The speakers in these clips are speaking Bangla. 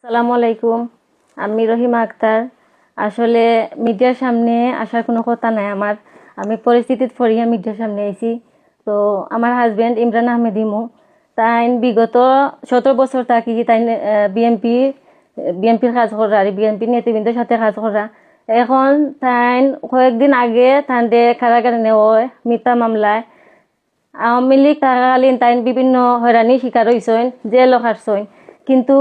আসসালামু আলাইকুম। আমি রহিমা আক্তার। আসলে মিডিয়ার সামনে আসার কোনো কথা নাই আমার। আমি পরিস্থিতিত পড়িয়া মিডিয়ার সামনে আইছি। তো আমার হাজবেন্ড ইমরান আহমেদ ইমু তাই বিগত 17 বছর থাকি তাই বিএনপির কাজ করা আর বিএনপি নেতৃবৃন্দের সাথে কাজ করা। এখন তাই কয়েকদিন আগে তান্ডে কারাগারে নেওয়া হয় মিথ্যা মামলায়। আওয়ামী লীগ থাকাকালীন তাই বিভিন্ন হয়রানির শিকার হয়েছেন, জেলও খাটছেন। কিন্তু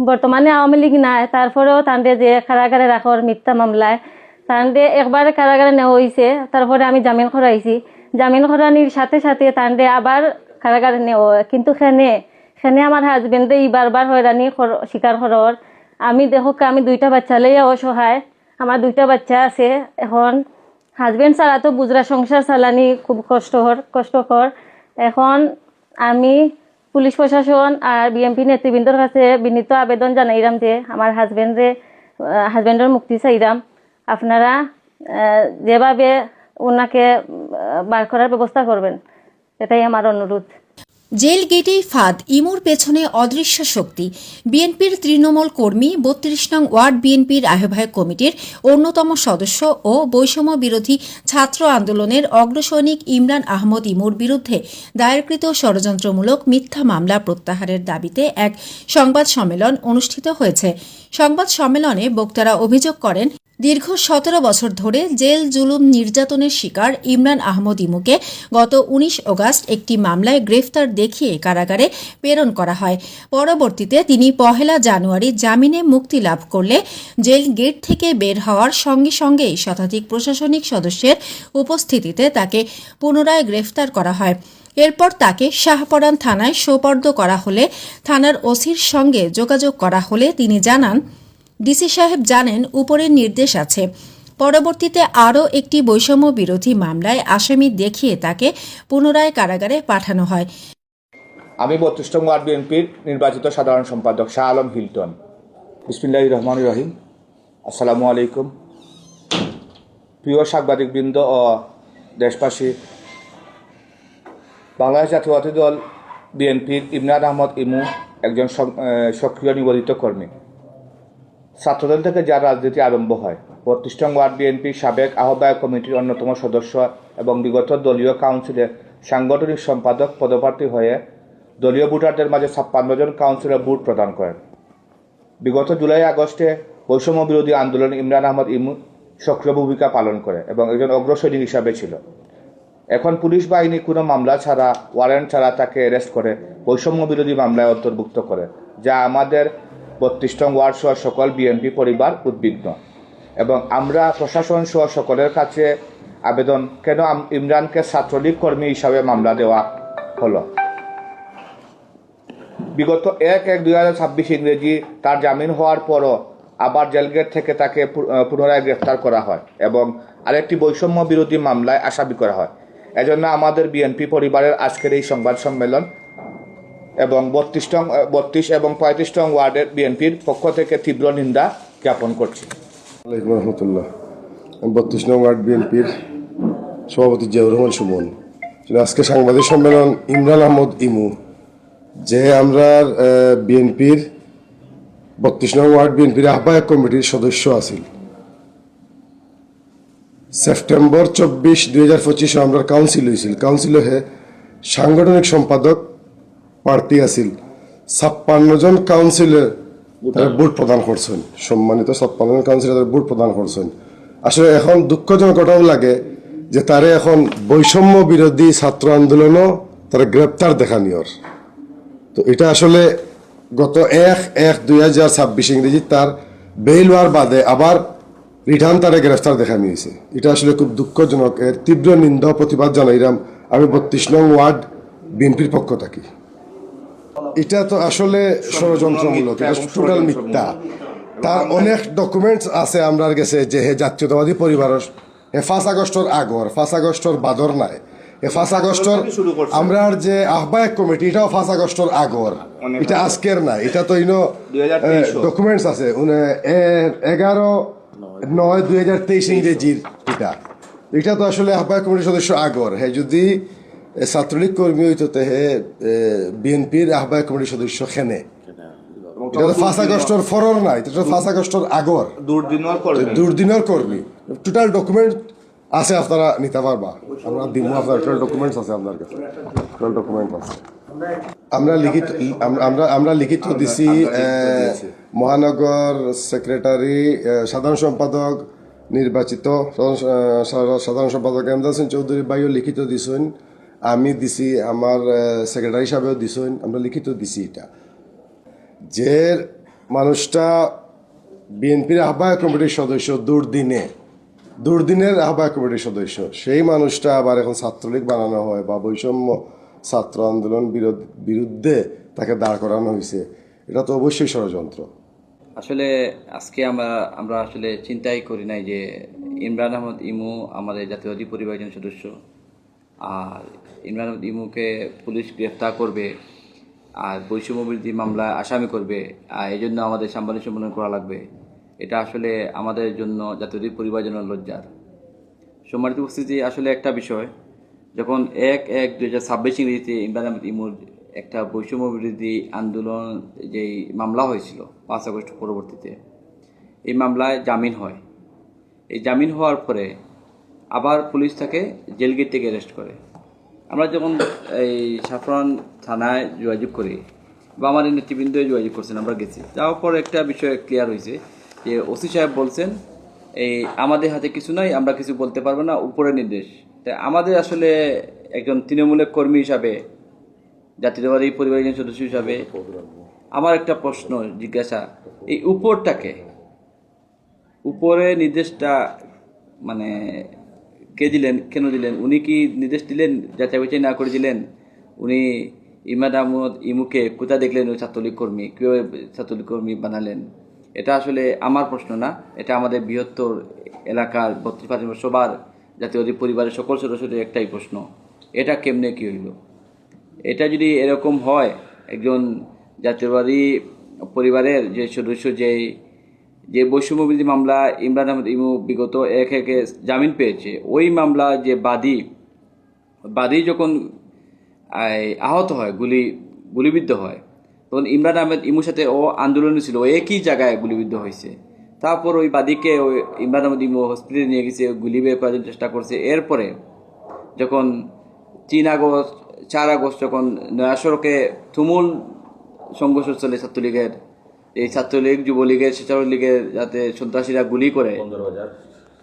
বর্তমানে আওয়ামী লীগ নাই, তারপরেও তান্ডে যে কারাগারে রাখার মিথ্যা মামলায় তান্ডে একবারে কারাগারে নেওয়া হয়েছে। তারপরে আমি জামিন করাইছি। জামিন করানির সাথে সাথে তান্ডে আবার কারাগারে নেওয়া হয়। কিন্তু সেনে আমার হাজবেন্ডে বারবার হয়রানি শিকার করার। আমি দেখো আমি 2টা বাচ্চা লইয়া অসহায়। আমার 2টা বাচ্চা আছে। এখন হাজবেন্ড ছাড়া তো বুজরা সংসার চালানি খুব কষ্টকর। এখন আমি পুলিশ প্রশাসন আর বিএনপি নেতৃবৃন্দর কাছে বিনীত আবেদন জানাইলাম যে আমার হাজবেন্ডের মুক্তি চাইলাম। আপনারা যেভাবে ওনাকে বার করার ব্যবস্থা করবেন, এটাই আমার অনুরোধ। জেল গেটেই ফাঁদ, ইমুর পেছনে অদৃশ্য শক্তি। বিএনপির তৃণমূল কর্মী 32 নং ওয়ার্ড বিএনপির আহ্বায়ক কমিটির অন্যতম সদস্য ও বৈষম্য বিরোধী ছাত্র আন্দোলনের অগ্রসৈনিক ইমরান আহমদ ইমুর বিরুদ্ধে দায়েরকৃত ষড়যন্ত্রমূলক মিথ্যা মামলা প্রত্যাহারের দাবিতে এক সংবাদ সম্মেলন অনুষ্ঠিত হয়েছে। সংবাদ সম্মেলনে বক্তারা অভিযোগ করেন, দীর্ঘ 17 বছর ধরে জেল জুলুম নির্যাতনের শিকার ইমরান আহমদ ইমুকে গত 19 অগাস্ট একটি মামলায় গ্রেফতার দেখিয়ে কারাগারে প্রেরণ করা হয়। পরবর্তীতে তিনি 1 জানুয়ারি জামিনে মুক্তি লাভ করলে জেল গেট থেকে বের হওয়ার সঙ্গে সঙ্গেই শতাধিক প্রশাসনিক সদস্যের উপস্থিতিতে তাকে পুনরায় গ্রেফতার করা হয়। এরপর তাকে শাহপরান থানায় সোপর্দ করা হলে থানার ওসির সঙ্গে যোগাযোগ করা হলে তিনি জানান, ডিসি সাহেব জানেন উপরের নির্দেশ আছে। পরবর্তীতে আরও একটি বৈষম্য বিরোধী মামলায় আসামি দেখিয়ে তাকে পুনরায় কারাগারে পাঠানো হয়। আমি 32 নং ওয়ার্ড বিএনপির নির্বাচিত সাধারণ সম্পাদক শাহ আলম হিলটন। বিসমিল্লাহির রহমানির রহিম। আসসালামু আলাইকুম। প্রিয় সাংবাদিকবৃন্দ ও দেশবাসী, বাংলাদেশ জাতীয়তাবাদী দল বিএনপির ইমরান আহমদ ইমু একজন সক্রিয় নিবন্ধিত কর্মী। ছাত্রদল থেকে যার রাজনীতি আরম্ভ হয়, 32 নং ওয়ার্ড বিএনপির সাবেক আহ্বায়ক কমিটির অন্যতম সদস্য এবং বিগত দলীয় কাউন্সিলে সাংগঠনিক সম্পাদক পদপ্রার্থী হয়ে দলীয় ভোটারদের মাঝে 56 জন কাউন্সিলর ভোট প্রদান করেন। বিগত জুলাই আগস্টে বৈষম্য বিরোধী আন্দোলন ইমরান আহমদ ইমু সক্রিয় ভূমিকা পালন করে এবং একজন অগ্রসৈনিক হিসাবে ছিল। এখন পুলিশ বাহিনী কোনো মামলা ছাড়া, ওয়ারেন্ট ছাড়া তাকে অ্যারেস্ট করে বৈষম্য বিরোধী মামলায় অন্তর্ভুক্ত করে, যা আমাদের 32 নং ওয়ার্ড সহ সকল বিএনপি পরিবার উদ্বিগ্ন। এবং আমরা প্রশাসন সহ সকলের কাছে আবেদন, কেন ইমরানকে ছাত্রলীগ কর্মী হিসাবে মামলা দেওয়া হলো। বিগত 1/1/2026 ইংরেজি তার জামিন হওয়ার পরও আবার জেলগেট থেকে তাকে পুনরায় গ্রেফতার করা হয় এবং আরেকটি বৈষম্য বিরোধী মামলায় আসামি করা হয়। এজন্য আমাদের বিএনপি পরিবারের আজকের এই সংবাদ সম্মেলন এবং 32 এবং 35 নং ওয়ার্ডের বিএনপির পক্ষ থেকে তীব্র নিন্দা জ্ঞাপন করছি। ওয়ালাইকুম রহমতুল্লাহ। আমি 32 নং ওয়ার্ড বিএনপির সভাপতি জিয়াউর রহমান সুমন। আজকে সাংবাদিক সম্মেলন ইমরান আহমদ ইমু, যে আমরা বিএনপির 32 নং ওয়ার্ড বিএনপির আহ্বায়ক কমিটির সদস্য আছি। সেপ্টেম্বর 24, 2025 আমরা কাউন্সিল হয়েছিল। কাউন্সিল হয়ে সাংগঠনিক সম্পাদক প্রার্থী আছিল। 56 জন কাউন্সিলর ভোট প্রদান করছেন। সম্মানিত 56 জন কাউন্সিলর ভোট প্রদান করছেন। আসলে এখন দুঃখজনক কথাও লাগে যে তারে এখন বৈষম্য বিরোধী ছাত্র আন্দোলনও তারা গ্রেপ্তার দেখানিওর। তো এটা আসলে গত 1/1/2026 ইংরেজি তার বেইল হওয়ার বাদে আবার রিটার্ন তারে গ্রেফতার দেখানি হয়েছে। এটা আসলে খুব দুঃখজনক। এর তীব্র নিন্দা প্রতিবাদ জানাইলাম আমি 32 নং ওয়ার্ড বিএনপির পক্ষ থাকি। এটা তো আসলে ষড়যন্ত্রমূলক, এটা টোটাল মিথ্যা। তার অনেক ডকুমেন্টস আছে আমরার কাছে যে হে জাতীয়তাবাদী পরিবারের 5 আগস্টর আগর, 5 আগস্টর বাদর নাই। 5 আগস্টর আমরার যে আহ্বায়ক কমিটি, এটাও 5 আগস্টর আগর, এটা আজকের না। এটা তো ডকুমেন্টস আছে 11/9/2023 ইংরেজির। এটা তো আসলে আহ্বায়ক কমিটির সদস্য আগর। হ্যাঁ, যদি ছাত্রলীগ কর্মী হইতো হে বিএনপির আহ্বায়ক কমিটির সদস্য খেনে এটা তো 5 আগস্টের ফরর নাই, এটা তো 5 আগস্টের আগর দুর্দিনের কর্মী। দুর্দিনের কর্মী। টোটাল ডকুমেন্ট আছে, আপনারা নিতে পারবা, আমরা দিব, আপনার টোটাল ডকুমেন্টস আছে, আপনার কাছে টোটাল ডকুমেন্ট আছে। আমরা লিখিত দিছি মহানগর সেক্রেটারি, সাধারণ সম্পাদক নির্বাচিত সাধারণ সম্পাদক এমদাদ হোসেন চৌধুরী ভাইও লিখিত দিছেন, আমি দিছি, আমার সেক্রেটারি সাহেবও দিছেন, আমরা লিখিত দিছি। এটা যে মানুষটা বিএনপির আহ্বায়ক কমিটির সদস্য, দুর্দিনের আহ্বায়ক কমিটির সদস্য, সেই মানুষটা আবার এখন ছাত্রলীগ বানানো হয় বা বৈষম্য ছাত্র আন্দোলন বিরুদ্ধে তাকে দাঁড় করানো হয়েছে, এটা তো অবশ্যই ষড়যন্ত্র। আসলে আজকে আমরা আসলে চিন্তাই করি নাই যে ইমরান আহমদ ইমু আমাদের জাতীয়বাদী পরিবারের একজন সদস্য, আর ইমরান আহমদ ইমুকে পুলিশ গ্রেফতার করবে আর বৈষম্য বিরোধী মামলায় আসামি করবে, আর এই জন্য আমাদের সাংবাদিক সম্মেলন করা লাগবে। এটা আসলে আমাদের জন্য, জাতীয়বাদী পরিবারের জন্য লজ্জার। সম্মানিত উপস্থিতি, আসলে একটা বিষয়, যখন 1/1/2026 ইংরেজিতে ইমরান আহমদ ইমুর একটা বৈষম্য বিরোধী আন্দোলন যেই মামলা হয়েছিল 5 আগস্ট পরবর্তীতে, এই মামলায় জামিন হয়। এই জামিন হওয়ার পরে আবার পুলিশ তাকে জেল গেট থেকে অ্যারেস্ট করে। আমরা যখন এই সাফরান থানায় যোগাযোগ করি বা আমাদের নেতৃবৃন্দ যোগাযোগ করছেন, আমরা গেছি, যাওয়ার পর একটা বিষয় ক্লিয়ার হয়েছে যে ওসি সাহেব বলছেন এই আমাদের হাতে কিছু নাই, আমরা কিছু বলতে পারবো না, উপরের নির্দেশ। তাই আমাদের আসলে একজন তৃণমূলের কর্মী হিসাবে, জাতীয়তাবাদী পরিবারের সদস্য হিসাবে আমার একটা প্রশ্ন, জিজ্ঞাসা, এই উপরে নির্দেশটা মানে কে দিলেন, কেন দিলেন? উনি কি নির্দেশ দিলেন, যাচাই বাছাই না করে দিলেন? উনি ইমরান আহমদ ইমুকে কোথায় দেখলেন ওই ছাত্রলীগ কর্মী, কীভাবে ছাত্রলীগ কর্মী বানালেন? এটা আসলে আমার প্রশ্ন না, এটা আমাদের বৃহত্তর এলাকার 32% সবার জাতীয়বাদী পরিবারের সকল সদস্যদের একটাই প্রশ্ন, এটা কেমনে কি হইল? এটা যদি এরকম হয়, একজন জাতীয়বাদী পরিবারের যে সদস্য যে বৈষম্য বিরোধী মামলা ইমরান আহমদ ইমু বিগত 1/1 জামিন পেয়েছে, ওই মামলা যে বাদী যখন আহত হয়, গুলিবিদ্ধ হয়, তখন ইমরান আহমদ ইমুর সাথে ও আন্দোলনে ছিল, একই জায়গায় গুলিবিদ্ধ হয়েছে। তারপর ওই বাদীকে ওই ইমরান আহমদ ইমু হসপিটালে নিয়ে গেছে, গুলি বের করার জন্য চেষ্টা করছে। এরপরে যখন 4 আগস্ট যখন নয়া সড়কে তুমুল সংঘর্ষ চলে ছাত্রলীগের, এই ছাত্রলীগ, যুবলীগের, স্বেচ্ছাসেবক যাতে সন্ত্রাসীরা গুলি করে,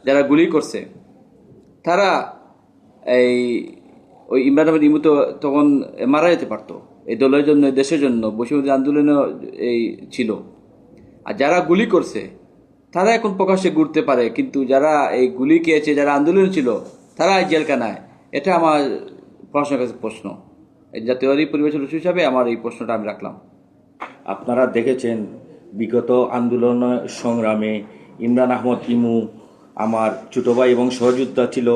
যারা গুলি করছে তারা ওই ইমরান আহমদ ইমু তো তখন মারা যেতে পারতো। এই দলের জন্য, দেশের জন্য বৈষম্য আন্দোলনও এই ছিল। আর যারা গুলি করছে তারা এখন প্রকাশ্যে ঘুরতে পারে, কিন্তু যারা এই গুলি খেয়েছে, যারা আন্দোলন ছিল, তারা জেলখানায়। এটা আমার প্রশ্নের কাছে প্রশ্ন, এই জাতীয়বাদী পরিবেশ সদস্য হিসাবে আমার এই প্রশ্নটা আমি রাখলাম। আপনারা দেখেছেন বিগত আন্দোলন সংগ্রামে ইমরান আহমদ ইমু আমার ছোটো ভাই এবং সহযোদ্ধা ছিল।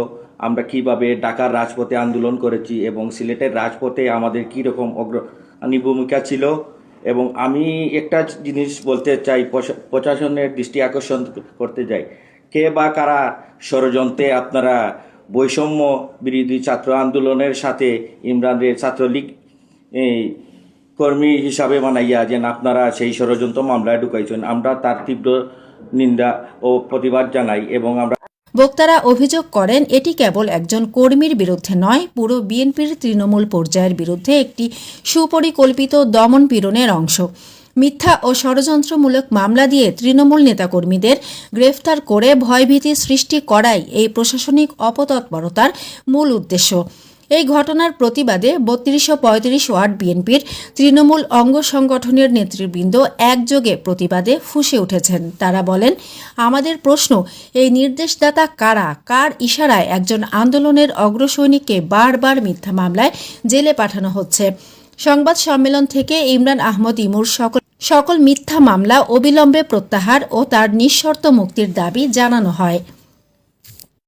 আমরা কিভাবে ঢাকার রাজপথে আন্দোলন করেছি এবং সিলেটের রাজপথে আমাদের কীরকম অগ্রণী ভূমিকা ছিল। এবং আমি একটা জিনিস বলতে চাই, প্রশাসনের দৃষ্টি আকর্ষণ করতে চাই, কে বা কারা ষড়যন্ত্রে আপনারা বৈষম্য বিরোধী ছাত্র আন্দোলনের সাথে ইমরানের ছাত্রলীগ কর্মী হিসাবে বানাইয়া যেন আপনারা সেই ষড়যন্ত্র মামলায় ঢুকাইছেন, আমরা তার তীব্র নিন্দা ও প্রতিবাদ জানাই। এবং আমরা বক্তারা অভিযোগ করেন, এটি কেবল একজন কর্মীর বিরুদ্ধে নয়, পুরো বিএনপির তৃণমূল পর্যায়ের বিরুদ্ধে একটি সুপরিকল্পিত দমন পীড়নের অংশ। মিথ্যা ও ষড়যন্ত্রমূলক মামলা দিয়ে তৃণমূল নেতাকর্মীদের গ্রেফতার করে ভয়ভীতি সৃষ্টি করাই এই প্রশাসনিক অপতৎপরতার মূল উদ্দেশ্য। এই ঘটনার প্রতিবাদে 32 ও 35 ওয়ার্ড বিএনপির তৃণমূল অঙ্গ সংগঠনের নেতৃবৃন্দ একযোগে প্রতিবাদে ফুঁসে উঠেছেন। তারা বলেন, আমাদের প্রশ্ন, এই নির্দেশদাতা কারা? কার ইশারায় একজন আন্দোলনের অগ্রসৈনিককে বারবার মিথ্যা মামলায় জেলে পাঠানো হচ্ছে? সংবাদ সম্মেলন থেকে ইমরান আহমদ ইমুর সকল মিথ্যা মামলা অবিলম্বে প্রত্যাহার ও তার নিঃশর্ত মুক্তির দাবি জানানো হয়।